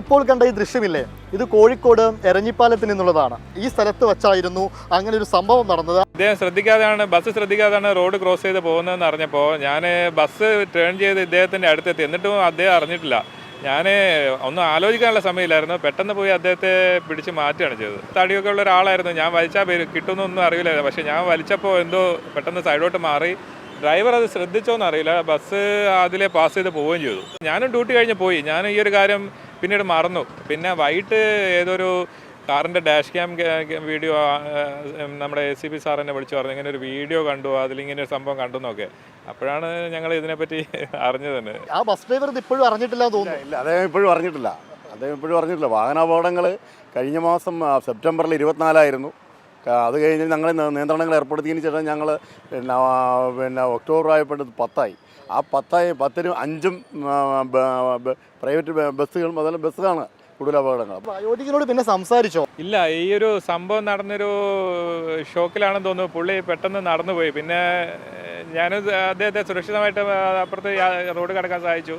ഇപ്പോൾ കണ്ട ഈ ദൃശ്യമില്ലേ, ഇത് കോഴിക്കോട് എരഞ്ഞിപ്പാലത്തിൽ നിന്നുള്ളതാണ്. ഈ സ്ഥലത്ത് വച്ചായിരുന്നു അങ്ങനെ ഒരു സംഭവം നടന്നത്. ബസ് ശ്രദ്ധിക്കാതെയാണ് റോഡ് ക്രോസ് ചെയ്ത് പോകുന്നതെന്ന് അറിഞ്ഞപ്പോൾ ഞാൻ ബസ് ടേൺ ചെയ്ത് ഇദ്ദേഹത്തിൻ്റെ അടുത്തെത്തി. എന്നിട്ടും അദ്ദേഹം അറിഞ്ഞിട്ടില്ല. ഞാൻ ഒന്നും ആലോചിക്കാനുള്ള സമയമില്ലായിരുന്നു. പെട്ടെന്ന് പോയി അദ്ദേഹത്തെ പിടിച്ച് മാറ്റുകയാണ് ചെയ്തത്. തടിയൊക്കെ ഉള്ള ഒരാളായിരുന്നു. ഞാൻ വലിച്ചാൽ കിട്ടുമെന്നൊന്നും അറിയില്ലായിരുന്നു. പക്ഷേ ഞാൻ വലിച്ചപ്പോൾ എന്തോ പെട്ടെന്ന് സൈഡോട്ട് മാറി. ഡ്രൈവർ അത് ശ്രദ്ധിച്ചോന്ന് അറിയില്ല. ബസ് അതിലെ പാസ് ചെയ്ത് പോവുകയും ചെയ്തു. ഞാനും ഡ്യൂട്ടി കഴിഞ്ഞ് പോയി. ഞാൻ ഈ ഒരു കാര്യം പിന്നീട് മറന്നു. പിന്നെ വൈകിട്ട് ഏതൊരു കാറിൻ്റെ ഡാഷ് ക്യാം വീഡിയോ നമ്മുടെ ACP സാറിനെ വിളിച്ചു പറഞ്ഞു, ഇങ്ങനെ ഒരു വീഡിയോ കണ്ടു, അതിലിങ്ങനെ ഒരു സംഭവം കണ്ടു എന്നൊക്കെ. അപ്പോഴാണ് ഞങ്ങൾ ഇതിനെപ്പറ്റി അറിഞ്ഞത് തന്നെ. ആ ബസ് ഡ്രൈവർ ഇത് ഇപ്പോഴും അറിഞ്ഞിട്ടില്ല തോന്നുന്നു. ഇല്ല, അദ്ദേഹം ഇപ്പോഴും അറിഞ്ഞിട്ടില്ല. വാഹനാപകടങ്ങൾ കഴിഞ്ഞ മാസം സെപ്റ്റംബറിൽ 24 അത് കഴിഞ്ഞ് ഞങ്ങൾ നിയന്ത്രണങ്ങൾ ഏർപ്പെടുത്തിയതിന് ശേഷം ഞങ്ങൾ പിന്നെ ഒക്ടോബർ ആയപ്പോഴത് 10 ആ 10-നും 5 പ്രൈവറ്റ് ബസ്സുകളും മുതൽ ബസ്സുകളാണ് കൂടുതൽ അപകടങ്ങൾ. വയോധികനോട് പിന്നെ സംസാരിച്ചോ? ഇല്ല, ഈ ഒരു സംഭവം നടന്നൊരു ഷോക്കിലാണെന്ന് തോന്നുന്നു. പുള്ളി പെട്ടെന്ന് നടന്നുപോയി. പിന്നെ ഞാൻ അദ്ദേഹത്തെ സുരക്ഷിതമായിട്ട് അപ്പുറത്ത് റോഡ് കടക്കാൻ സഹായിച്ചു.